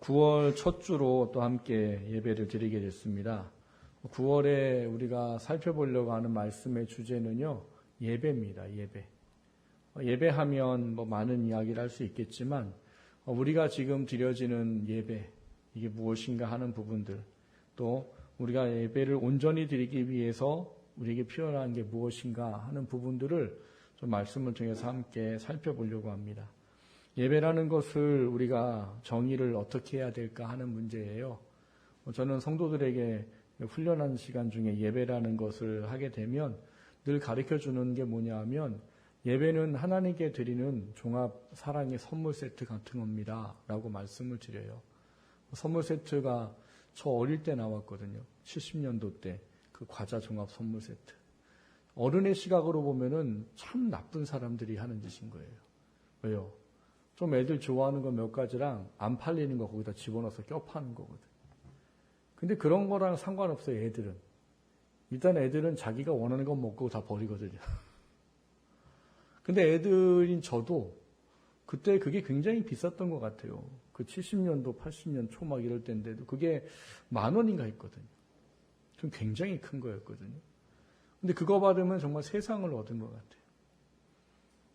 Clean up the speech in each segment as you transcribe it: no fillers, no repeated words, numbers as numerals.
9월 첫 주로 또 함께 예배를 드리게 됐습니다. 9월에 우리가 살펴보려고 하는 말씀의 주제는요, 예배입니다. 예배. 예배하면 많은 이야기를 할 수 있겠지만, 우리가 지금 드려지는 예배, 이게 무엇인가 하는 부분들, 또 우리가 예배를 온전히 드리기 위해서 우리에게 필요한 게 무엇인가 하는 부분들을 좀 말씀을 통해서 함께 살펴보려고 합니다. 예배라는 것을 우리가 정의를 어떻게 해야 될까 하는 문제예요. 저는 성도들에게 훈련하는 시간 중에 예배라는 것을 하게 되면 늘 가르쳐주는 게 뭐냐 하면, 예배는 하나님께 드리는 종합 사랑의 선물 세트 같은 겁니다 라고 말씀을 드려요. 선물 세트가 저 어릴 때 나왔거든요. 70년도 때 그 과자 종합 선물 세트. 어른의 시각으로 보면은 참 나쁜 사람들이 하는 짓인 거예요. 왜요? 좀 애들 좋아하는 거 몇 가지랑 안 팔리는 거 거기다 집어넣어서 껴파는 거거든. 근데 그런 거랑 상관없어요, 애들은. 일단 애들은 자기가 원하는 건 먹고 다 버리거든요. 근데 애들인 저도 그때 그게 굉장히 비쌌던 것 같아요. 그 70년도, 80년 초 막 이럴 때인데도 그게 10,000원인가 했거든요. 좀 굉장히 큰 거였거든요. 근데 그거 받으면 정말 세상을 얻은 것 같아요.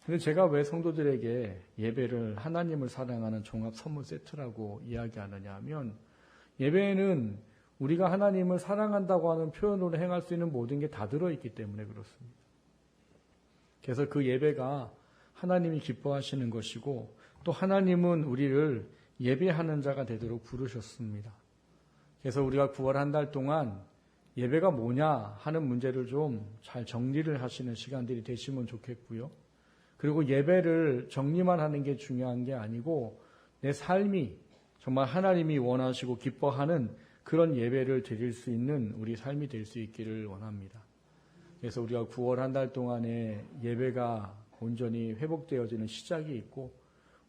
근데 제가 왜 성도들에게 예배를 하나님을 사랑하는 종합 선물 세트라고 이야기하느냐 하면, 예배에는 우리가 하나님을 사랑한다고 하는 표현으로 행할 수 있는 모든 게 다 들어있기 때문에 그렇습니다. 그래서 그 예배가 하나님이 기뻐하시는 것이고, 또 하나님은 우리를 예배하는 자가 되도록 부르셨습니다. 그래서 우리가 9월 한 달 동안 예배가 뭐냐 하는 문제를 좀 잘 정리를 하시는 시간들이 되시면 좋겠고요. 그리고 예배를 정리만 하는 게 중요한 게 아니고, 내 삶이 정말 하나님이 원하시고 기뻐하는 그런 예배를 드릴 수 있는 우리 삶이 될 수 있기를 원합니다. 그래서 우리가 9월 한 달 동안에 예배가 온전히 회복되어지는 시작이 있고,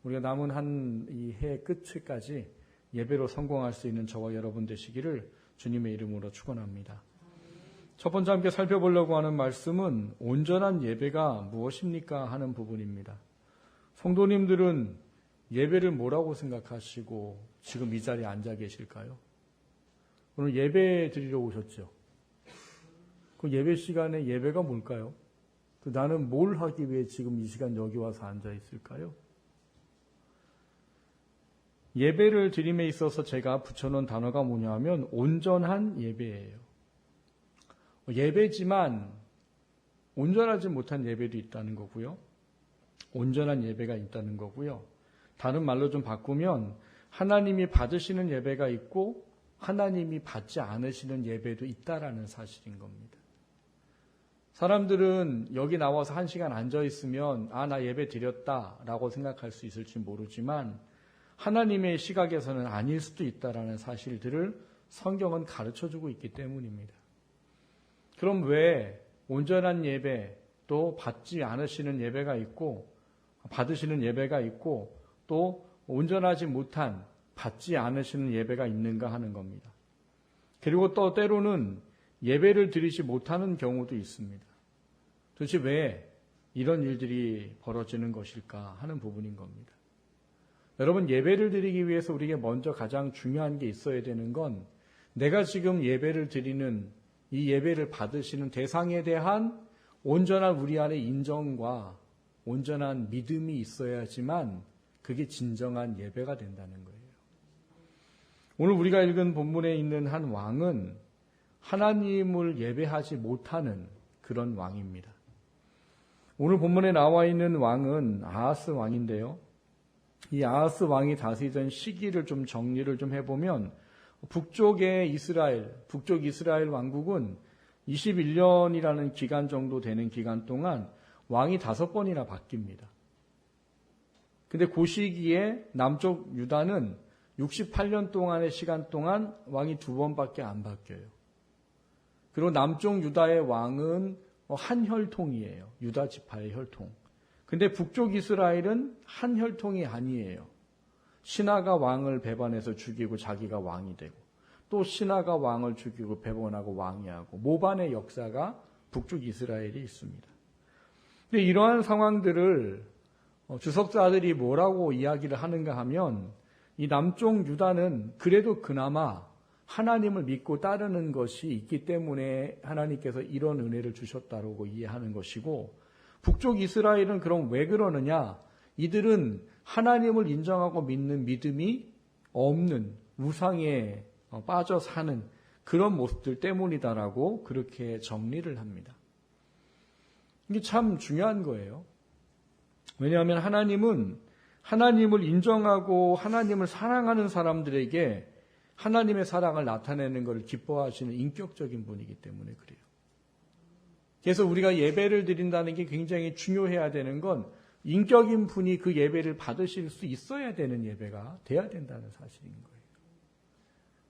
우리가 남은 한 이 해 끝까지 예배로 성공할 수 있는 저와 여러분 되시기를 주님의 이름으로 축원합니다. 첫 번째 함께 살펴보려고 하는 말씀은 온전한 예배가 무엇입니까 하는 부분입니다. 성도님들은 예배를 뭐라고 생각하시고 지금 이 자리에 앉아 계실까요? 오늘 예배 드리러 오셨죠? 그 예배 시간에 예배가 뭘까요? 나는 뭘 하기 위해 지금 이 시간 여기 와서 앉아 있을까요? 예배를 드림에 있어서 제가 붙여놓은 단어가 뭐냐 하면 온전한 예배예요. 예배지만 온전하지 못한 예배도 있다는 거고요. 온전한 예배가 있다는 거고요. 다른 말로 좀 바꾸면 하나님이 받으시는 예배가 있고 하나님이 받지 않으시는 예배도 있다라는 사실인 겁니다. 사람들은 여기 나와서 1시간 앉아 있으면 나 예배 드렸다라고 생각할 수 있을지 모르지만, 하나님의 시각에서는 아닐 수도 있다라는 사실들을 성경은 가르쳐주고 있기 때문입니다. 그럼 왜 온전한 예배, 또 받지 않으시는 예배가 있고 받으시는 예배가 있고 또 온전하지 못한 받지 않으시는 예배가 있는가 하는 겁니다. 그리고 또 때로는 예배를 드리지 못하는 경우도 있습니다. 도대체 왜 이런 일들이 벌어지는 것일까 하는 부분인 겁니다. 여러분, 예배를 드리기 위해서 우리에게 먼저 가장 중요한 게 있어야 되는 건, 내가 지금 예배를 드리는 이 예배를 받으시는 대상에 대한 온전한 우리 안의 인정과 온전한 믿음이 있어야지만 그게 진정한 예배가 된다는 거예요. 오늘 우리가 읽은 본문에 있는 한 왕은 하나님을 예배하지 못하는 그런 왕입니다. 오늘 본문에 나와 있는 왕은 아하스 왕인데요. 이 아하스 왕이 다스리던 시기를 좀 정리를 좀 해보면, 북쪽 이스라엘 왕국은 21년이라는 기간 정도 되는 기간 동안 왕이 5번이나 바뀝니다. 근데 그 시기에 남쪽 유다는 68년 동안의 시간 동안 왕이 2번밖에 안 바뀌어요. 그리고 남쪽 유다의 왕은 한 혈통이에요. 유다 지파의 혈통. 근데 북쪽 이스라엘은 한 혈통이 아니에요. 신하가 왕을 배반해서 죽이고 자기가 왕이 되고, 또 신하가 왕을 죽이고 배반하고 왕이 하고, 모반의 역사가 북쪽 이스라엘에 있습니다. 근데 이러한 상황들을 주석자들이 뭐라고 이야기를 하는가 하면, 이 남쪽 유다는 그래도 그나마 하나님을 믿고 따르는 것이 있기 때문에 하나님께서 이런 은혜를 주셨다고 이해하는 것이고, 북쪽 이스라엘은 그럼 왜 그러느냐? 이들은 하나님을 인정하고 믿는 믿음이 없는 우상에 빠져 사는 그런 모습들 때문이다라고 그렇게 정리를 합니다. 이게 참 중요한 거예요. 왜냐하면 하나님은 하나님을 인정하고 하나님을 사랑하는 사람들에게 하나님의 사랑을 나타내는 것을 기뻐하시는 인격적인 분이기 때문에 그래요. 그래서 우리가 예배를 드린다는 게 굉장히 중요해야 되는 건 인격인 분이 그 예배를 받으실 수 있어야 되는 예배가 돼야 된다는 사실인 거예요.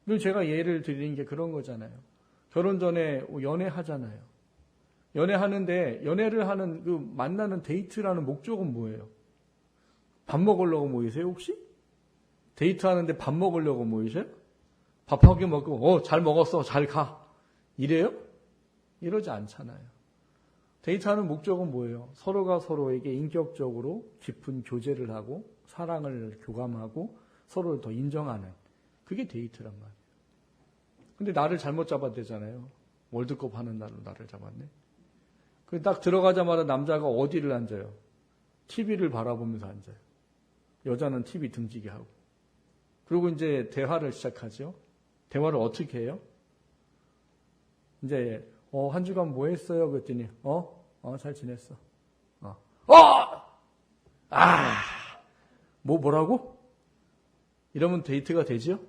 늘 제가 예를 드리는 게 그런 거잖아요. 결혼 전에 연애하잖아요. 연애하는데 연애를 하는 그 만나는 데이트라는 목적은 뭐예요? 밥 먹으려고 모이세요 혹시? 데이트하는데 밥 먹으려고 모이세요? 밥 한 끼 먹고 잘 먹었어 잘 가 이래요? 이러지 않잖아요. 데이트하는 목적은 뭐예요? 서로가 서로에게 인격적으로 깊은 교제를 하고 사랑을 교감하고 서로를 더 인정하는 그게 데이트란 말이에요. 근데 나를 잘못 잡아대잖아요. 월드컵 하는 날로 나를 잡았네. 딱 들어가자마자 남자가 어디를 앉아요? TV를 바라보면서 앉아요. 여자는 TV 등지게 하고. 그리고 이제 대화를 시작하죠. 대화를 어떻게 해요? 이제 한 주간 뭐 했어요? 그랬더니 잘 지냈어. 뭐라고? 이러면 데이트가 되죠?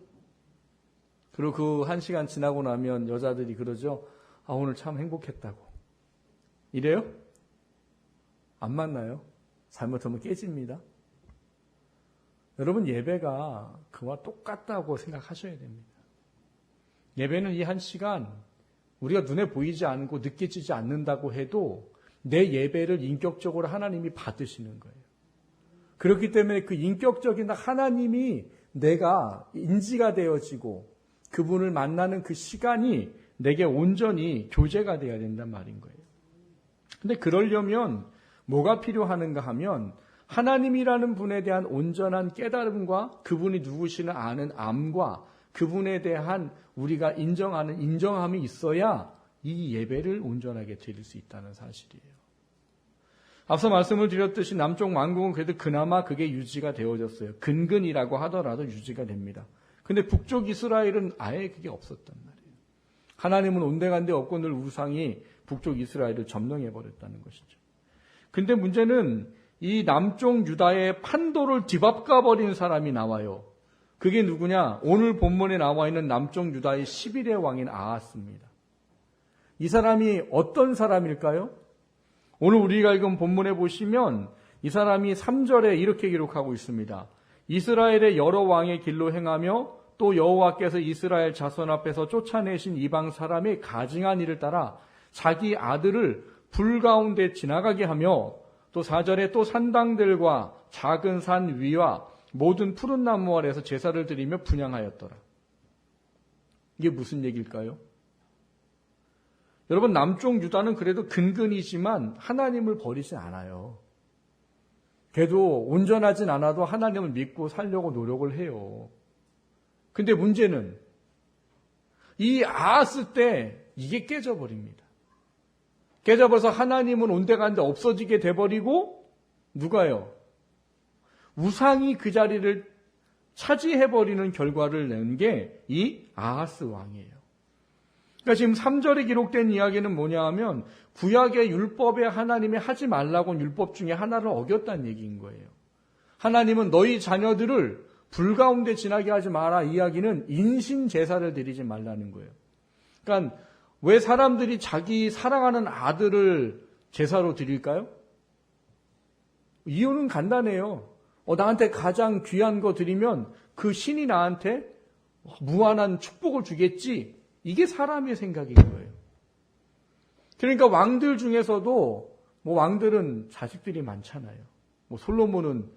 그리고 그 1시간 지나고 나면 여자들이 그러죠. 오늘 참 행복했다고. 이래요? 안 만나요? 잘못하면 깨집니다. 여러분 예배가 그와 똑같다고 생각하셔야 됩니다. 예배는 이 1시간 우리가 눈에 보이지 않고 느껴지지 않는다고 해도 내 예배를 인격적으로 하나님이 받으시는 거예요. 그렇기 때문에 그 인격적인 하나님이 내가 인지가 되어지고 그분을 만나는 그 시간이 내게 온전히 교제가 되어야 된단 말인 거예요. 근데 그러려면 뭐가 필요하는가 하면 하나님이라는 분에 대한 온전한 깨달음과 그분이 누구시는 아는 암과 그분에 대한 우리가 인정하는 인정함이 있어야 이 예배를 온전하게 드릴 수 있다는 사실이에요. 앞서 말씀을 드렸듯이 남쪽 왕국은 그래도 그나마 그게 유지가 되어졌어요. 근근이라고 하더라도 유지가 됩니다. 근데 북쪽 이스라엘은 아예 그게 없었단 말이에요. 하나님은 온데간데 없고 늘 우상이 북쪽 이스라엘을 점령해버렸다는 것이죠. 근데 문제는 이 남쪽 유다의 판도를 뒤바꿔버린 사람이 나와요. 그게 누구냐? 오늘 본문에 나와 있는 남쪽 유다의 11의 왕인 아하스입니다. 이 사람이 어떤 사람일까요? 오늘 우리가 읽은 본문에 보시면 이 사람이 3절에 이렇게 기록하고 있습니다. 이스라엘의 여러 왕의 길로 행하며 또 여호와께서 이스라엘 자손 앞에서 쫓아내신 이방 사람의 가증한 일을 따라 자기 아들을 불 가운데 지나가게 하며 또 4절에 또 산당들과 작은 산 위와 모든 푸른 나무 아래에서 제사를 드리며 분향하였더라. 이게 무슨 얘기일까요? 여러분 남쪽 유다는 그래도 근근이지만 하나님을 버리지 않아요. 그래도 온전하진 않아도 하나님을 믿고 살려고 노력을 해요. 근데 문제는 이 아하스 때 이게 깨져버립니다. 깨져버려서 하나님은 온데간데 없어지게 돼버리고 누가요? 우상이 그 자리를 차지해버리는 결과를 낸 게 이 아하스 왕이에요. 그러니까 지금 3절에 기록된 이야기는 뭐냐 하면 구약의 율법에 하나님이 하지 말라고 한 율법 중에 하나를 어겼다는 얘기인 거예요. 하나님은 너희 자녀들을 불 가운데 지나게 하지 마라. 이야기는 인신 제사를 드리지 말라는 거예요. 그러니까 왜 사람들이 자기 사랑하는 아들을 제사로 드릴까요? 이유는 간단해요. 나한테 가장 귀한 거 드리면 그 신이 나한테 무한한 축복을 주겠지. 이게 사람의 생각인 거예요. 그러니까 왕들 중에서도 왕들은 자식들이 많잖아요. 솔로몬은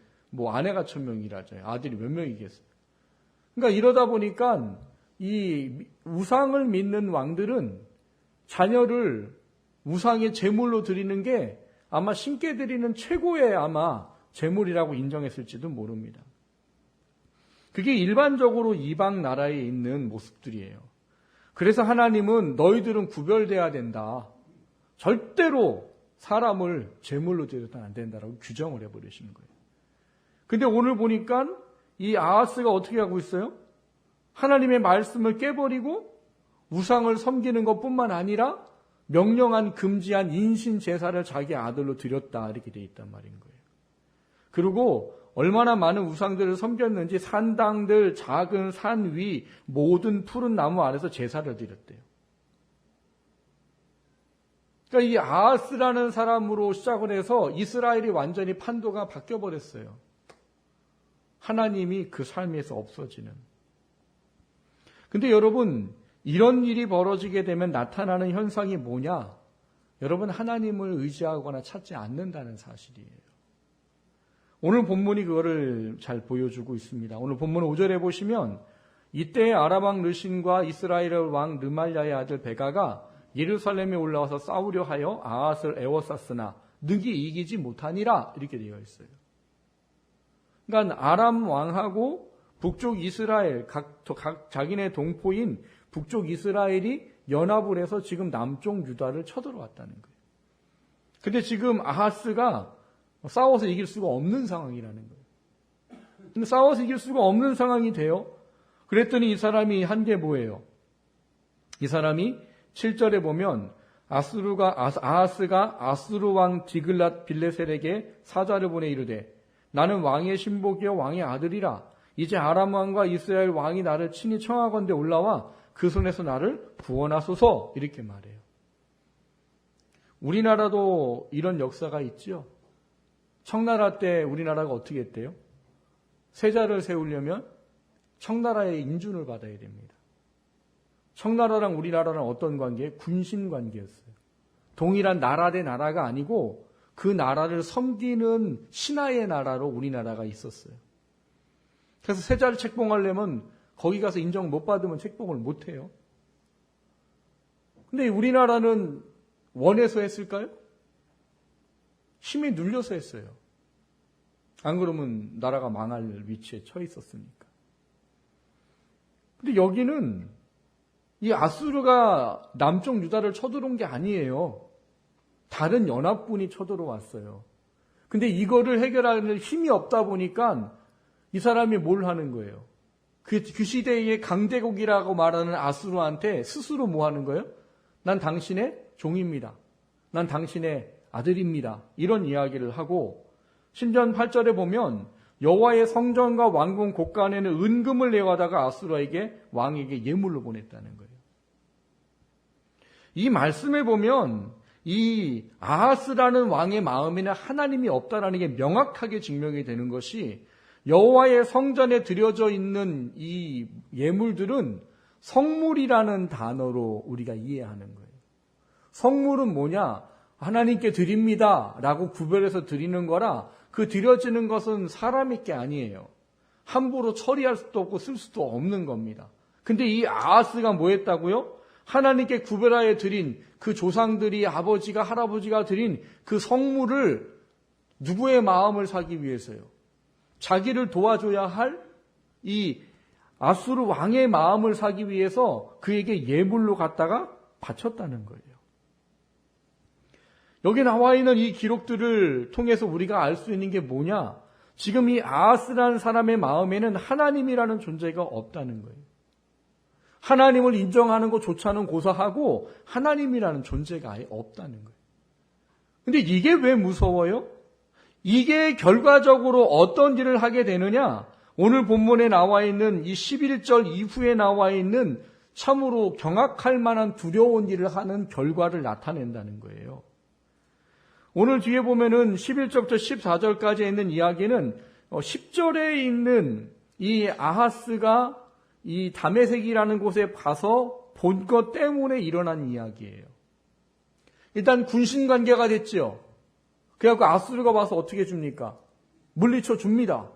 아내가 1000명이라죠. 아들이 몇 명이겠어요. 그러니까 이러다 보니까 이 우상을 믿는 왕들은 자녀를 우상의 제물로 드리는 게 아마 신께 드리는 최고의 아마 제물이라고 인정했을지도 모릅니다. 그게 일반적으로 이방 나라에 있는 모습들이에요. 그래서 하나님은 너희들은 구별돼야 된다. 절대로 사람을 제물로 드려서는 안 된다라고 규정을 해버리시는 거예요. 근데 오늘 보니까 이 아하스가 어떻게 하고 있어요? 하나님의 말씀을 깨버리고 우상을 섬기는 것뿐만 아니라 명령한 금지한 인신 제사를 자기 아들로 드렸다 이렇게 돼 있단 말인 거예요. 그리고 얼마나 많은 우상들을 섬겼는지 산당들, 작은 산 위, 모든 푸른 나무 아래서 제사를 드렸대요. 그러니까 이 아하스라는 사람으로 시작을 해서 이스라엘이 완전히 판도가 바뀌어버렸어요. 하나님이 그 삶에서 없어지는. 근데 여러분, 이런 일이 벌어지게 되면 나타나는 현상이 뭐냐? 여러분, 하나님을 의지하거나 찾지 않는다는 사실이에요. 오늘 본문이 그거를 잘 보여주고 있습니다. 오늘 본문 5절에 보시면 이때 아람 왕 르신과 이스라엘 왕 르말야의 아들 베가가 예루살렘에 올라와서 싸우려 하여 아하스를 애워쌌으나 능히 이기지 못하니라 이렇게 되어 있어요. 그러니까 아람 왕하고 북쪽 이스라엘, 각 자기네 동포인 북쪽 이스라엘이 연합을 해서 지금 남쪽 유다를 쳐들어왔다는 거예요. 근데 지금 아하스가 싸워서 이길 수가 없는 상황이라는 거예요. 근데 싸워서 이길 수가 없는 상황이 돼요. 그랬더니 이 사람이 한 게 뭐예요? 이 사람이 7절에 보면 아하스가 아수르 왕 디글랏 빌레셀에게 사자를 보내 이르되 나는 왕의 신복이요 왕의 아들이라 이제 아람 왕과 이스라엘 왕이 나를 친히 청하건대 올라와 그 손에서 나를 구원하소서 이렇게 말해요. 우리나라도 이런 역사가 있죠. 청나라 때 우리나라가 어떻게 했대요? 세자를 세우려면 청나라의 인준을 받아야 됩니다. 청나라랑 우리나라는 어떤 관계예요? 군신 관계였어요. 동일한 나라 대 나라가 아니고 그 나라를 섬기는 신하의 나라로 우리나라가 있었어요. 그래서 세자를 책봉하려면 거기 가서 인정 못 받으면 책봉을 못 해요. 근데 우리나라는 원해서 했을까요? 힘이 눌려서 했어요. 안 그러면 나라가 망할 위치에 처해 있었으니까. 근데 여기는 이 아수르가 남쪽 유다를 쳐들어온 게 아니에요. 다른 연합군이 쳐들어왔어요. 근데 이거를 해결하는 힘이 없다 보니까 이 사람이 뭘 하는 거예요? 그 시대의 강대국이라고 말하는 아수르한테 스스로 뭐 하는 거예요? 난 당신의 종입니다. 난 당신의 아들입니다. 이런 이야기를 하고 심지어 8절에 보면 여호와의 성전과 왕궁 곳간에는 은금을 내어다가 아수르에게 왕에게 예물로 보냈다는 거예요. 이 말씀에 보면 이 아하스라는 왕의 마음에는 하나님이 없다라는 게 명확하게 증명이 되는 것이 여호와의 성전에 드려져 있는 이 예물들은 성물이라는 단어로 우리가 이해하는 거예요. 성물은 뭐냐? 하나님께 드립니다 라고 구별해서 드리는 거라 그 드려지는 것은 사람의 게 아니에요. 함부로 처리할 수도 없고 쓸 수도 없는 겁니다. 근데 이 아하스가 뭐 했다고요? 하나님께 구별하여 드린 그 조상들이 아버지가 할아버지가 드린 그 성물을 누구의 마음을 사기 위해서요? 자기를 도와줘야 할 이 아수르 왕의 마음을 사기 위해서 그에게 예물로 갖다가 바쳤다는 거예요. 여기 나와 있는 이 기록들을 통해서 우리가 알 수 있는 게 뭐냐? 지금 이 아하스라는 사람의 마음에는 하나님이라는 존재가 없다는 거예요. 하나님을 인정하는 것조차는 고사하고 하나님이라는 존재가 아예 없다는 거예요. 근데 이게 왜 무서워요? 이게 결과적으로 어떤 일을 하게 되느냐? 오늘 본문에 나와 있는 이 11절 이후에 나와 있는 참으로 경악할 만한 두려운 일을 하는 결과를 나타낸다는 거예요. 오늘 뒤에 보면은 11절부터 14절까지 있는 이야기는 10절에 있는 이 아하스가 이 다메섹이라는 곳에 가서 본 것 때문에 일어난 이야기예요. 일단 군신관계가 됐죠. 그래갖고 아수르가 와서 어떻게 줍니까? 물리쳐 줍니다.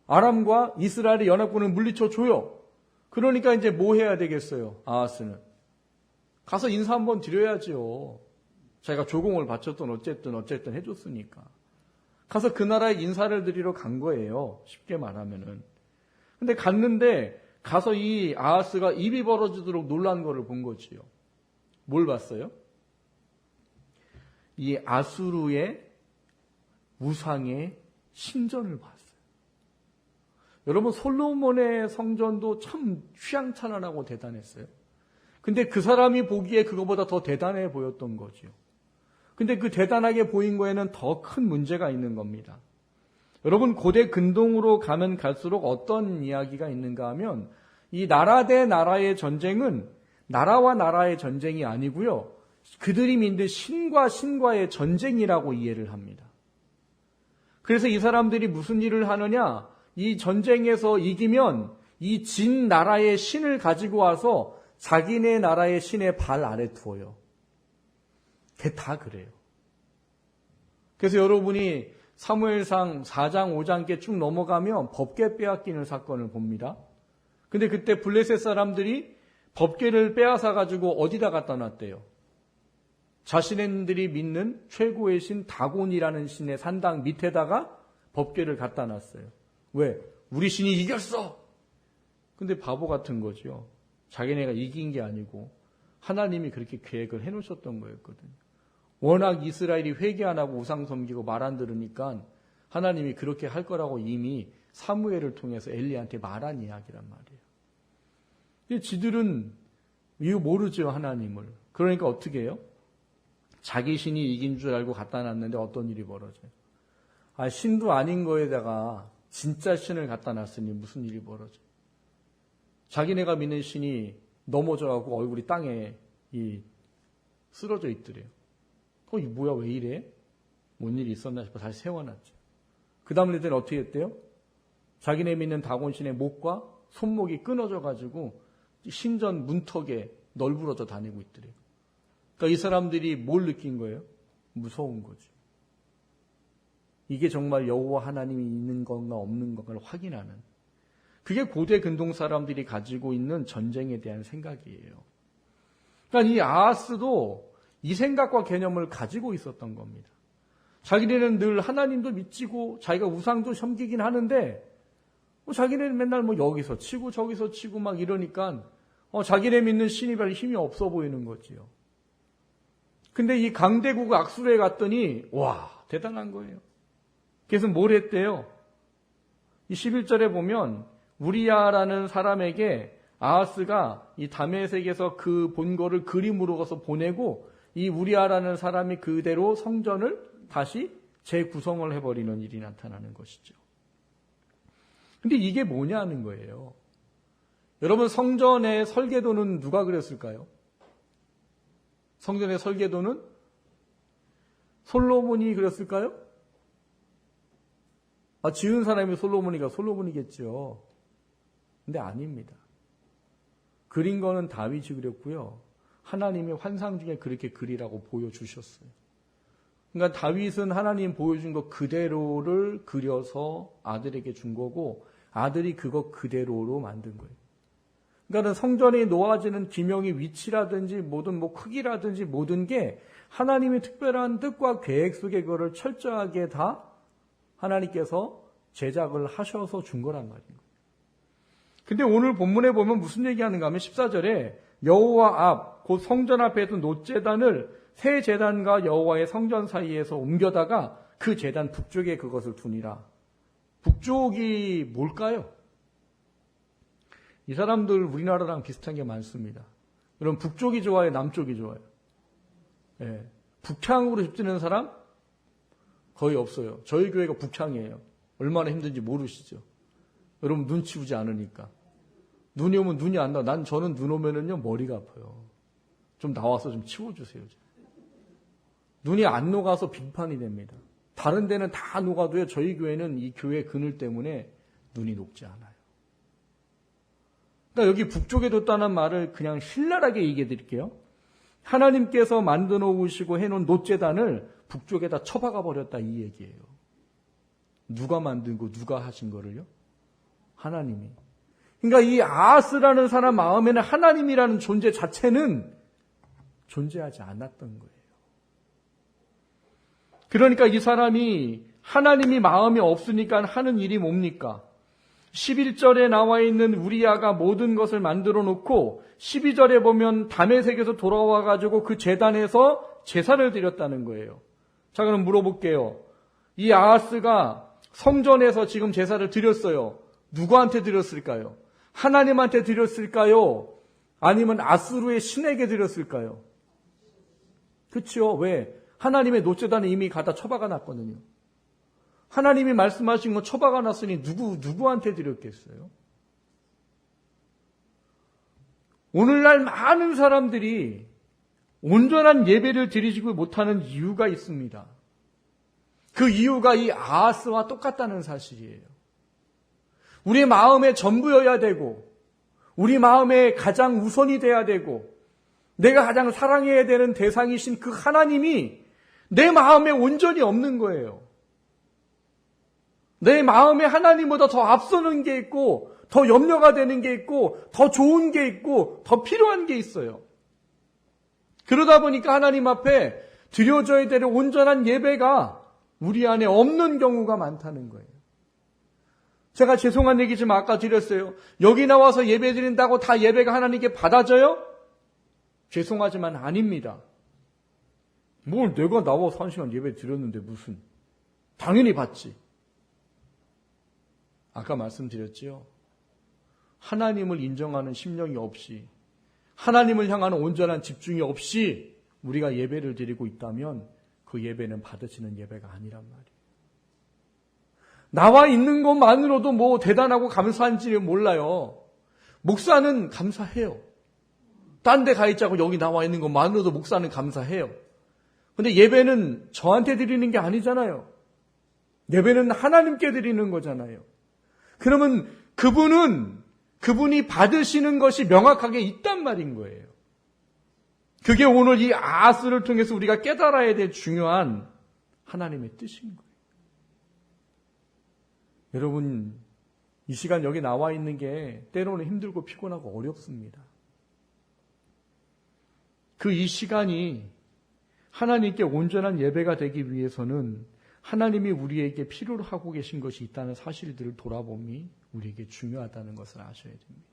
아람과 이스라엘의 연합군을 물리쳐 줘요. 그러니까 이제 뭐 해야 되겠어요? 아하스는 가서 인사 한번 드려야죠. 자기가 조공을 바쳤던 어쨌든 해줬으니까 가서 그 나라에 인사를 드리러 간 거예요. 쉽게 말하면은. 근데 갔는데 가서 이 아하스가 입이 벌어지도록 놀란 거를 본 거지요. 뭘 봤어요? 이 아수르의 우상의 신전을 봤어요. 여러분, 솔로몬의 성전도 참 휘황찬란하고 대단했어요. 근데 그 사람이 보기에 그거보다 더 대단해 보였던 거죠. 근데 그 대단하게 보인 거에는 더 큰 문제가 있는 겁니다. 여러분, 고대 근동으로 가면 갈수록 어떤 이야기가 있는가 하면 이 나라 대 나라의 전쟁은 나라와 나라의 전쟁이 아니고요. 그들이 믿는 신과 신과의 전쟁이라고 이해를 합니다. 그래서 이 사람들이 무슨 일을 하느냐? 이 전쟁에서 이기면 이 진 나라의 신을 가지고 와서 자기네 나라의 신의 발 아래 두어요. 그게 다 그래요. 그래서 여러분이 사무엘상 4장, 5장께 쭉 넘어가면 법궤 빼앗기는 사건을 봅니다. 근데 그때 블레셋 사람들이 법궤를 빼앗아 가지고 어디다 갖다 놨대요? 자신들이 믿는 최고의 신 다곤이라는 신의 산당 밑에다가 법궤를 갖다 놨어요. 왜? 우리 신이 이겼어! 근데 바보 같은 거죠. 자기네가 이긴 게 아니고 하나님이 그렇게 계획을 해놓으셨던 거였거든요. 워낙 이스라엘이 회개 안 하고 우상 섬기고 말 안 들으니까 하나님이 그렇게 할 거라고 이미 사무엘을 통해서 엘리한테 말한 이야기란 말이에요. 근데 지들은 이거 모르죠, 하나님을. 그러니까 어떻게 해요? 자기 신이 이긴 줄 알고 갖다 놨는데 어떤 일이 벌어져요? 신도 아닌 거에다가 진짜 신을 갖다 놨으니 무슨 일이 벌어져요? 자기네가 믿는 신이 넘어져가고 얼굴이 땅에 쓰러져 있더래요. 이 뭐야, 왜 이래? 뭔 일이 있었나 싶어 다시 세워놨죠. 그 다음 애들은 어떻게 했대요? 자기네 믿는 다곤신의 목과 손목이 끊어져가지고 신전 문턱에 널브러져 다니고 있더래요. 그러니까 이 사람들이 뭘 느낀 거예요? 무서운 거죠. 이게 정말 여호와 하나님이 있는 건가 없는 건가를 확인하는, 그게 고대 근동 사람들이 가지고 있는 전쟁에 대한 생각이에요. 그러니까 이 아하스도 이 생각과 개념을 가지고 있었던 겁니다. 자기네는 늘 하나님도 믿지고 자기가 우상도 섬기긴 하는데 자기네는 맨날 여기서 치고 저기서 치고 막 이러니까 자기네 믿는 신이 별 힘이 없어 보이는 거지요. 근데 이 강대국 악수르에 갔더니 와, 대단한 거예요. 그래서 뭘 했대요? 이 11절에 보면 우리야라는 사람에게 아하스가 이 다메섹에서 그 본 거를 그림으로 가서 보내고 이 우리야라는 사람이 그대로 성전을 다시 재구성을 해버리는 일이 나타나는 것이죠. 근데 이게 뭐냐는 거예요. 여러분, 성전의 설계도는 누가 그렸을까요? 성전의 설계도는 솔로몬이 그렸을까요? 지은 사람이 솔로몬이겠죠. 근데 아닙니다. 그린 거는 다윗이 그렸고요. 하나님이 환상 중에 그렇게 그리라고 보여주셨어요. 그러니까 다윗은 하나님 보여준 것 그대로를 그려서 아들에게 준 거고 아들이 그거 그대로로 만든 거예요. 그러니까 성전에 놓아지는 기명의 위치라든지 모든 크기라든지 모든 게 하나님의 특별한 뜻과 계획 속에 그거를 철저하게 다 하나님께서 제작을 하셔서 준 거란 말이에요. 근데 오늘 본문에 보면 무슨 얘기하는가 하면 14절에 여호와 앞, 곧 성전 앞에 둔 놋제단을 새 제단과 여호와의 성전 사이에서 옮겨다가 그 제단 북쪽에 그것을 두니라. 북쪽이 뭘까요? 이 사람들 우리나라랑 비슷한 게 많습니다. 여러분, 북쪽이 좋아요? 남쪽이 좋아요? 네. 북향으로 휩쓰는 사람? 거의 없어요. 저희 교회가 북향이에요. 얼마나 힘든지 모르시죠? 여러분, 눈 치우지 않으니까. 눈이 오면 눈이 안 나. 저는 눈 오면은요, 머리가 아파요. 좀 나와서 좀 치워주세요. 눈이 안 녹아서 빙판이 됩니다. 다른 데는 다 녹아도요, 저희 교회는 이 교회 그늘 때문에 눈이 녹지 않아요. 그러니까 여기 북쪽에 뒀다는 말을 그냥 신랄하게 얘기해 드릴게요. 하나님께서 만들어 놓으시고 해놓은 놋제단을 북쪽에다 쳐박아 버렸다, 이 얘기예요. 누가 만들고 누가 하신 거를요? 하나님이. 그러니까 이 아하스라는 사람 마음에는 하나님이라는 존재 자체는 존재하지 않았던 거예요. 그러니까 이 사람이 하나님이 마음이 없으니까 하는 일이 뭡니까? 11절에 나와 있는 우리야가 모든 것을 만들어 놓고 12절에 보면 다메섹에서 돌아와 가지고 그 제단에서 제사를 드렸다는 거예요. 자, 그럼 물어볼게요. 이 아하스가 성전에서 지금 제사를 드렸어요. 누구한테 드렸을까요? 하나님한테 드렸을까요? 아니면 아수르의 신에게 드렸을까요? 그렇죠. 왜? 하나님의 노제단은 이미 갖다 처박아 놨거든요. 하나님이 말씀하신 건 처박아 놨으니 누구한테 드렸겠어요? 오늘날 많은 사람들이 온전한 예배를 드리지 못하는 이유가 있습니다. 그 이유가 이 아하스와 똑같다는 사실이에요. 우리 마음의 전부여야 되고, 우리 마음의 가장 우선이 돼야 되고, 내가 가장 사랑해야 되는 대상이신 그 하나님이 내 마음에 온전히 없는 거예요. 내 마음에 하나님보다 더 앞서는 게 있고, 더 염려가 되는 게 있고, 더 좋은 게 있고, 더 필요한 게 있어요. 그러다 보니까 하나님 앞에 드려져야 될 온전한 예배가 우리 안에 없는 경우가 많다는 거예요. 제가 죄송한 얘기지만 아까 드렸어요. 여기 나와서 예배 드린다고 다 예배가 하나님께 받아져요? 죄송하지만 아닙니다. 뭘 내가 나와서 1시간 예배 드렸는데 무슨. 당연히 받지. 아까 말씀드렸지요. 하나님을 인정하는 심령이 없이, 하나님을 향하는 온전한 집중이 없이 우리가 예배를 드리고 있다면 그 예배는 받아지는 예배가 아니란 말이에요. 나와 있는 것만으로도 뭐 대단하고 감사한지는 몰라요. 목사는 감사해요. 딴 데 가 있자고 여기 나와 있는 것만으로도 목사는 감사해요. 근데 예배는 저한테 드리는 게 아니잖아요. 예배는 하나님께 드리는 거잖아요. 그러면 그분이 받으시는 것이 명확하게 있단 말인 거예요. 그게 오늘 이 아하스를 통해서 우리가 깨달아야 될 중요한 하나님의 뜻인 거예요. 여러분, 이 시간 여기 나와 있는 게 때로는 힘들고 피곤하고 어렵습니다. 이 시간이 하나님께 온전한 예배가 되기 위해서는 하나님이 우리에게 필요로 하고 계신 것이 있다는 사실들을 돌아봄이 우리에게 중요하다는 것을 아셔야 됩니다.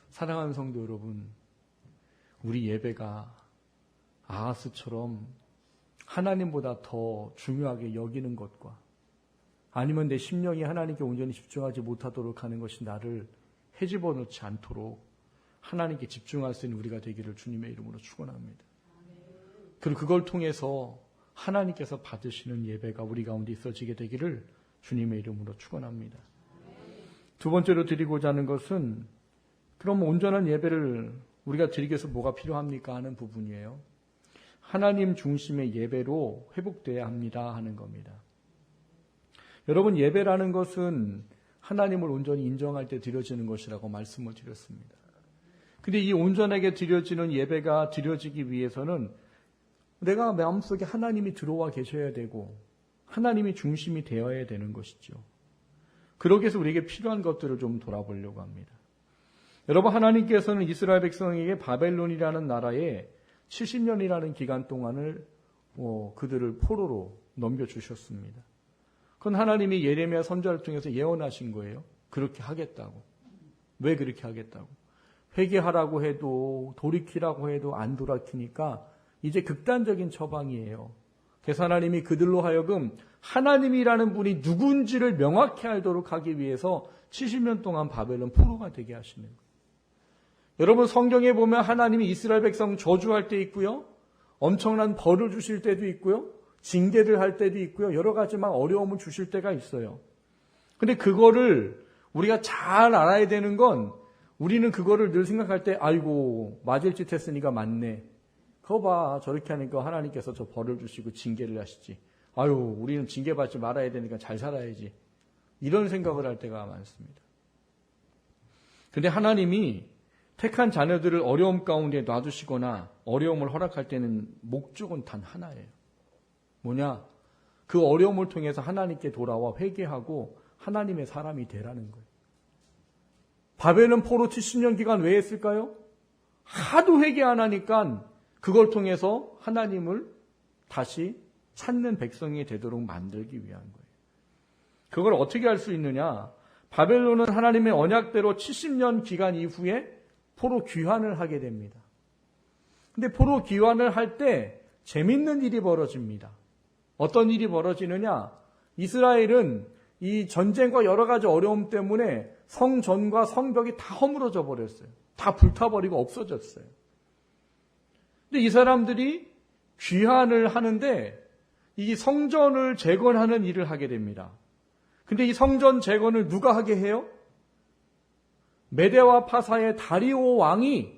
사랑하는 성도 여러분, 우리 예배가 아하스처럼 하나님보다 더 중요하게 여기는 것과 아니면 내 심령이 하나님께 온전히 집중하지 못하도록 하는 것이 나를 헤집어 놓지 않도록 하나님께 집중할 수 있는 우리가 되기를 주님의 이름으로 축원합니다. 그리고 그걸 통해서 하나님께서 받으시는 예배가 우리 가운데 있어지게 되기를 주님의 이름으로 축원합니다. 두 번째로 드리고자 하는 것은 그럼 온전한 예배를 우리가 드리기 위해서 뭐가 필요합니까 하는 부분이에요. 하나님 중심의 예배로 회복돼야 합니다 하는 겁니다. 여러분, 예배라는 것은 하나님을 온전히 인정할 때 드려지는 것이라고 말씀을 드렸습니다. 근데 이 온전하게 드려지는 예배가 드려지기 위해서는 내가 마음속에 하나님이 들어와 계셔야 되고 하나님이 중심이 되어야 되는 것이죠. 그러기 위해서 우리에게 필요한 것들을 좀 돌아보려고 합니다. 여러분, 하나님께서는 이스라엘 백성에게 바벨론이라는 나라에 70년이라는 기간 동안을 그들을 포로로 넘겨주셨습니다. 그건 하나님이 예레미야 선지자를 통해서 예언하신 거예요. 그렇게 하겠다고. 왜 그렇게 하겠다고? 회개하라고 해도 돌이키라고 해도 안 돌아키니까 이제 극단적인 처방이에요. 그래서 하나님이 그들로 하여금 하나님이라는 분이 누군지를 명확히 알도록 하기 위해서 70년 동안 바벨론 포로가 되게 하시는 거예요. 여러분, 성경에 보면 하나님이 이스라엘 백성 저주할 때 있고요. 엄청난 벌을 주실 때도 있고요. 징계를 할 때도 있고요. 여러 가지 막 어려움을 주실 때가 있어요. 근데 그거를 우리가 잘 알아야 되는 건 우리는 그거를 늘 생각할 때 아이고 맞을 짓 했으니까 맞네. 그거 봐. 저렇게 하니까 하나님께서 저 벌을 주시고 징계를 하시지. 아유 우리는 징계받지 말아야 되니까 잘 살아야지. 이런 생각을 할 때가 많습니다. 근데 하나님이 택한 자녀들을 어려움 가운데 놔두시거나 어려움을 허락할 때는 목적은 단 하나예요. 뭐냐? 그 어려움을 통해서 하나님께 돌아와 회개하고 하나님의 사람이 되라는 거예요. 바벨론 포로 70년 기간 왜 했을까요? 하도 회개 안 하니까 그걸 통해서 하나님을 다시 찾는 백성이 되도록 만들기 위한 거예요. 그걸 어떻게 할 수 있느냐? 바벨론은 하나님의 언약대로 70년 기간 이후에 포로 귀환을 하게 됩니다. 근데 포로 귀환을 할 때 재밌는 일이 벌어집니다. 어떤 일이 벌어지느냐? 이스라엘은 이 전쟁과 여러 가지 어려움 때문에 성전과 성벽이 다 허물어져 버렸어요. 다 불타버리고 없어졌어요. 근데 이 사람들이 귀환을 하는데 이 성전을 재건하는 일을 하게 됩니다. 근데 이 성전 재건을 누가 하게 해요? 메대와 파사의 다리오 왕이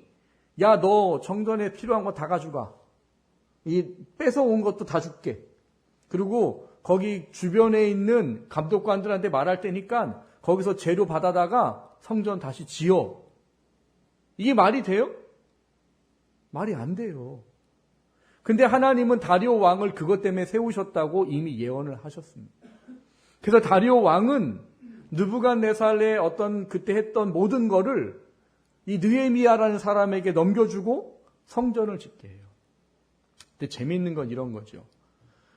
야, 너 정전에 필요한 거 다 가져가. 이 뺏어온 것도 다 줄게. 그리고 거기 주변에 있는 감독관들한테 말할 테니까 거기서 재료 받아다가 성전 다시 지어. 이게 말이 돼요? 말이 안 돼요. 근데 하나님은 다리오 왕을 그것 때문에 세우셨다고 이미 예언을 하셨습니다. 그래서 다리오 왕은 느부갓네살의 어떤 그때 했던 모든 거를 이 느헤미야라는 사람에게 넘겨주고 성전을 짓게 해요. 근데 재미있는 건 이런 거죠.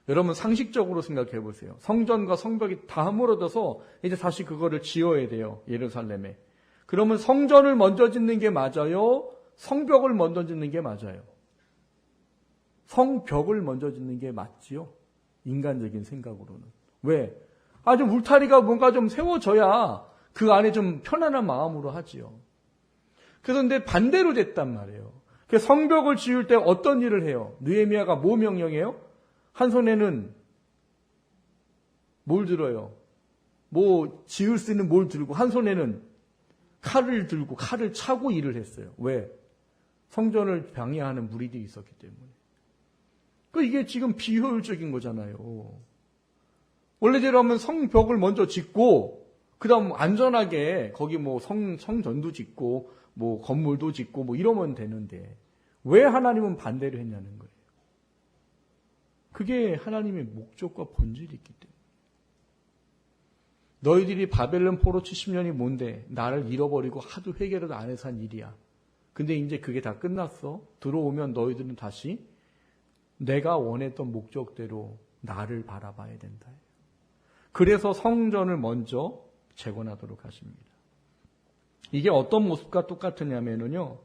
여러분 상식적으로 생각해 보세요. 성전과 성벽이 다 허물어져서 이제 다시 그거를 지어야 돼요. 예루살렘에. 그러면 성전을 먼저 짓는 게 맞아요? 성벽을 먼저 짓는 게 맞아요? 성벽을 먼저 짓는 게 맞지요? 인간적인 생각으로는. 왜? 좀 울타리가 뭔가 좀 세워져야 그 안에 좀 편안한 마음으로 하지요. 그런데 반대로 됐단 말이에요. 성벽을 지을 때 어떤 일을 해요? 느헤미야가 뭐 명령해요? 한 손에는 뭘 들어요? 뭐 지을 수 있는 뭘 들고 한 손에는 칼을 들고 칼을 차고 일을 했어요. 왜? 성전을 방해하는 무리들이 있었기 때문에. 이게 지금 비효율적인 거잖아요. 원래대로 하면 성벽을 먼저 짓고 그다음 안전하게 거기 뭐 성전도 짓고 뭐 건물도 짓고 뭐 이러면 되는데 왜 하나님은 반대를 했냐는 거예요. 그게 하나님의 목적과 본질이 있기 때문에. 너희들이 바벨론 포로 70년이 뭔데 나를 잃어버리고 하도 회개를 안 해서 한 일이야. 근데 이제 그게 다 끝났어. 들어오면 너희들은 다시 내가 원했던 목적대로 나를 바라봐야 된다. 그래서 성전을 먼저 재건하도록 하십니다. 이게 어떤 모습과 똑같으냐면요.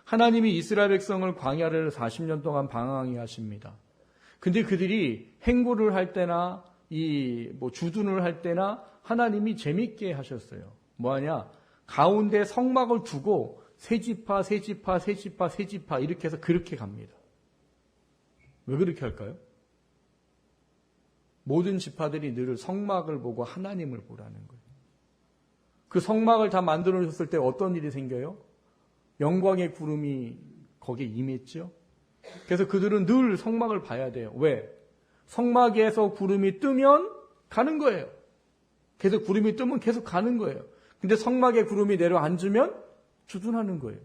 하나님이 이스라엘 백성을 광야를 40년 동안 방황하게 하십니다. 근데 그들이 행구를 할 때나 주둔을 할 때나 하나님이 재밌게 하셨어요. 뭐하냐? 가운데 성막을 두고 세 지파 이렇게 해서 그렇게 갑니다. 왜 그렇게 할까요? 모든 지파들이 늘 성막을 보고 하나님을 보라는 거예요. 그 성막을 다 만들어 줬을 때 어떤 일이 생겨요? 영광의 구름이 거기에 임했죠. 그래서 그들은 늘 성막을 봐야 돼요. 왜? 성막에서 구름이 뜨면 가는 거예요. 계속 구름이 뜨면 계속 가는 거예요. 근데 성막에 구름이 내려앉으면 주둔하는 거예요.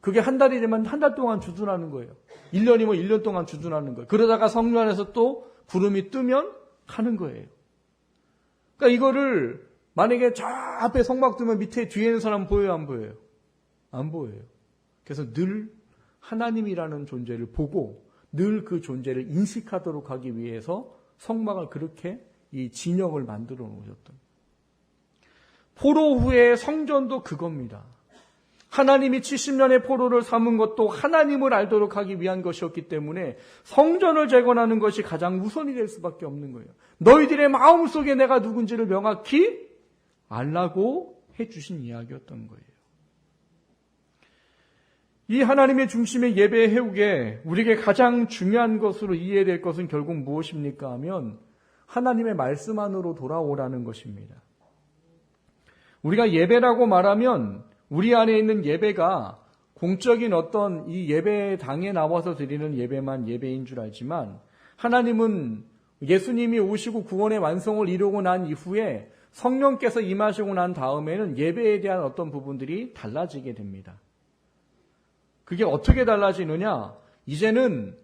그게 한 달이 되면 한 달 동안 주둔하는 거예요. 1년이면 1년 동안 주둔하는 거예요. 그러다가 성전 안에서 또 구름이 뜨면 가는 거예요. 그러니까 이거를 만약에 저 앞에 성막 두면 밑에 뒤에 있는 사람 보여요, 안 보여요? 안 보여요. 그래서 늘 하나님이라는 존재를 보고 늘 그 존재를 인식하도록 하기 위해서 성막을 그렇게 이 진영을 만들어 놓으셨던. 포로 후의 성전도 그겁니다. 하나님이 70년의 포로를 삼은 것도 하나님을 알도록 하기 위한 것이었기 때문에 성전을 재건하는 것이 가장 우선이 될 수밖에 없는 거예요. 너희들의 마음속에 내가 누군지를 명확히 알라고 해주신 이야기였던 거예요. 이 하나님의 중심의 예배 해우게 우리에게 가장 중요한 것으로 이해될 것은 결국 무엇입니까 하면 하나님의 말씀 안으로 돌아오라는 것입니다. 우리가 예배라고 말하면 우리 안에 있는 예배가 공적인 어떤 이 예배당에 나와서 드리는 예배만 예배인 줄 알지만 하나님은 예수님이 오시고 구원의 완성을 이루고 난 이후에 성령께서 임하시고 난 다음에는 예배에 대한 어떤 부분들이 달라지게 됩니다. 그게 어떻게 달라지느냐? 이제는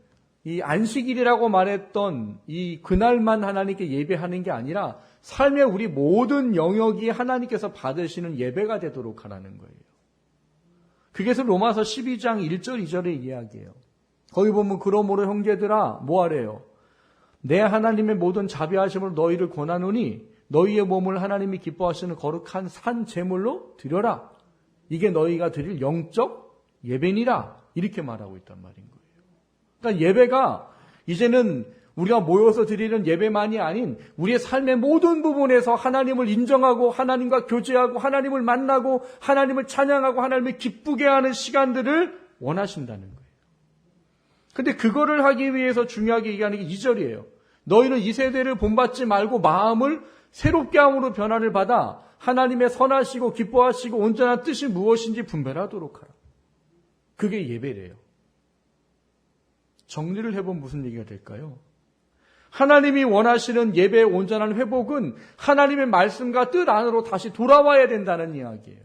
이 안식일이라고 말했던 이 그날만 하나님께 예배하는 게 아니라 삶의 우리 모든 영역이 하나님께서 받으시는 예배가 되도록 하라는 거예요. 그게서 로마서 12장 1절 2절의 이야기예요. 거기 보면 그러므로 형제들아 뭐하래요? 내 하나님의 모든 자비하심으로 너희를 권하노니 너희의 몸을 하나님이 기뻐하시는 거룩한 산 제물로 드려라. 이게 너희가 드릴 영적 예배니라. 이렇게 말하고 있단 말인 거예요. 그러니까 예배가 이제는 우리가 모여서 드리는 예배만이 아닌 우리의 삶의 모든 부분에서 하나님을 인정하고 하나님과 교제하고 하나님을 만나고 하나님을 찬양하고 하나님을 기쁘게 하는 시간들을 원하신다는 거예요. 근데 그거를 하기 위해서 중요하게 얘기하는 게 2절이에요. 너희는 이 세대를 본받지 말고 마음을 새롭게 함으로 변화를 받아 하나님의 선하시고 기뻐하시고 온전한 뜻이 무엇인지 분별하도록 하라. 그게 예배래요. 정리를 해보면 무슨 얘기가 될까요? 하나님이 원하시는 예배의 온전한 회복은 하나님의 말씀과 뜻 안으로 다시 돌아와야 된다는 이야기예요.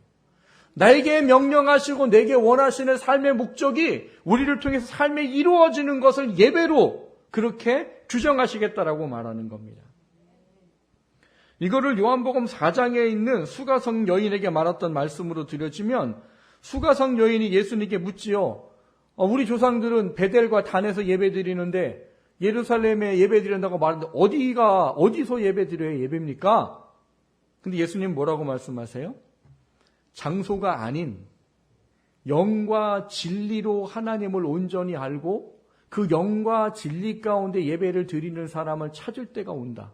나에게 명령하시고 내게 원하시는 삶의 목적이 우리를 통해서 삶에 이루어지는 것을 예배로 그렇게 규정하시겠다라고 말하는 겁니다. 이거를 요한복음 4장에 있는 수가성 여인에게 말했던 말씀으로 들여지면 수가성 여인이 예수님께 묻지요. 우리 조상들은 베델과 단에서 예배드리는데 예루살렘에 예배드린다고 말하는데 어디서 예배드려야 예배입니까? 근데 예수님 뭐라고 말씀하세요? 장소가 아닌 영과 진리로 하나님을 온전히 알고 그 영과 진리 가운데 예배를 드리는 사람을 찾을 때가 온다.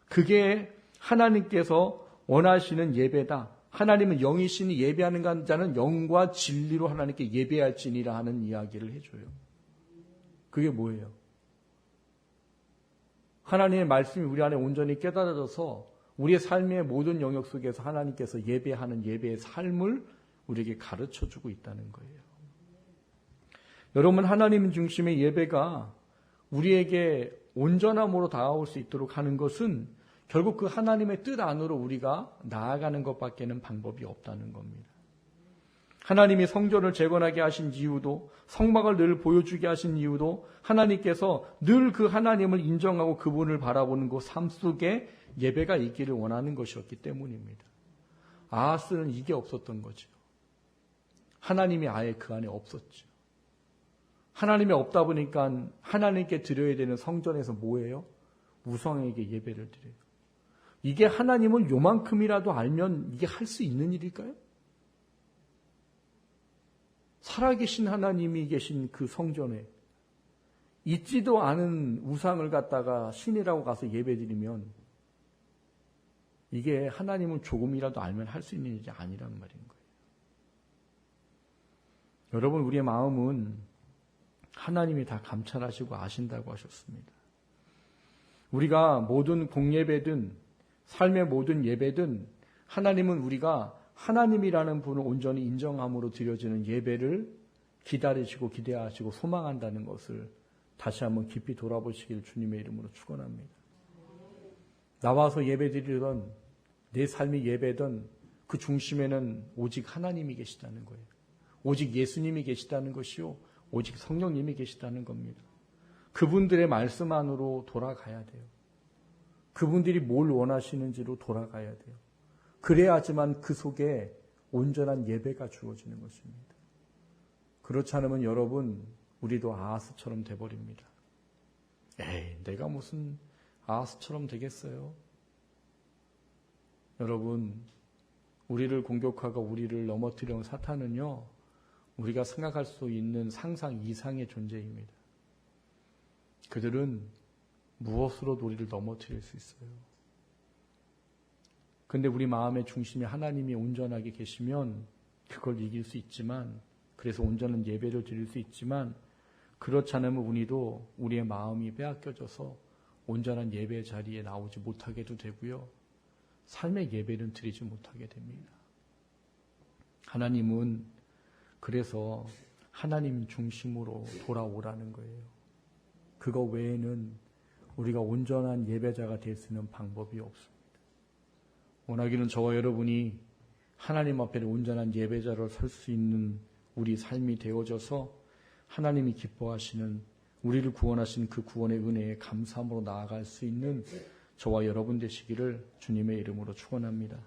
그게 하나님께서 원하시는 예배다. 하나님은 영이시니 예배하는 자는 영과 진리로 하나님께 예배할지니라 하는 이야기를 해줘요. 그게 뭐예요? 하나님의 말씀이 우리 안에 온전히 깨달아져서 우리의 삶의 모든 영역 속에서 하나님께서 예배하는 예배의 삶을 우리에게 가르쳐주고 있다는 거예요. 여러분, 하나님 중심의 예배가 우리에게 온전함으로 다가올 수 있도록 하는 것은 결국 그 하나님의 뜻 안으로 우리가 나아가는 것밖에는 방법이 없다는 겁니다. 하나님이 성전을 재건하게 하신 이유도 성막을 늘 보여주게 하신 이유도 하나님께서 늘 그 하나님을 인정하고 그분을 바라보는 그 삶 속에 예배가 있기를 원하는 것이었기 때문입니다. 아하스는 이게 없었던 거죠. 하나님이 아예 그 안에 없었죠. 하나님이 없다 보니까 하나님께 드려야 되는 성전에서 뭐예요? 우상에게 예배를 드려요. 이게 하나님을 요만큼이라도 알면 이게 할 수 있는 일일까요? 살아계신 하나님이 계신 그 성전에 있지도 않은 우상을 갖다가 신이라고 가서 예배드리면 이게 하나님은 조금이라도 알면 할 수 있는 일이 아니란 말인 거예요. 여러분, 우리의 마음은 하나님이 다 감찰하시고 아신다고 하셨습니다. 우리가 모든 공예배든 삶의 모든 예배든 하나님은 우리가 하나님이라는 분을 온전히 인정함으로 드려지는 예배를 기다리시고 기대하시고 소망한다는 것을 다시 한번 깊이 돌아보시길 주님의 이름으로 축원합니다. 나와서 예배드리던 내 삶이 예배든 그 중심에는 오직 하나님이 계시다는 거예요. 오직 예수님이 계시다는 것이요, 오직 성령님이 계시다는 겁니다. 그분들의 말씀 안으로 돌아가야 돼요. 그분들이 뭘 원하시는지로 돌아가야 돼요. 그래야지만 그 속에 온전한 예배가 주어지는 것입니다. 그렇지 않으면 여러분, 우리도 아하스처럼 돼버립니다. 에이, 내가 무슨 아하스처럼 되겠어요? 여러분, 우리를 공격하고 우리를 넘어뜨려온 사탄은요, 우리가 생각할 수 있는 상상 이상의 존재입니다. 그들은 무엇으로도 우리를 넘어뜨릴 수 있어요. 근데 우리 마음의 중심에 하나님이 온전하게 계시면 그걸 이길 수 있지만, 그래서 온전한 예배를 드릴 수 있지만, 그렇지 않으면 우리의 마음이 빼앗겨져서 온전한 예배 자리에 나오지 못하게도 되고요, 삶의 예배는 드리지 못하게 됩니다. 하나님은 그래서 하나님 중심으로 돌아오라는 거예요. 그거 외에는 우리가 온전한 예배자가 될 수 있는 방법이 없습니다. 원하기는 저와 여러분이 하나님 앞에 온전한 예배자로 설 수 있는 우리 삶이 되어져서 하나님이 기뻐하시는, 우리를 구원하신 그 구원의 은혜에 감사함으로 나아갈 수 있는 저와 여러분 되시기를 주님의 이름으로 축원합니다.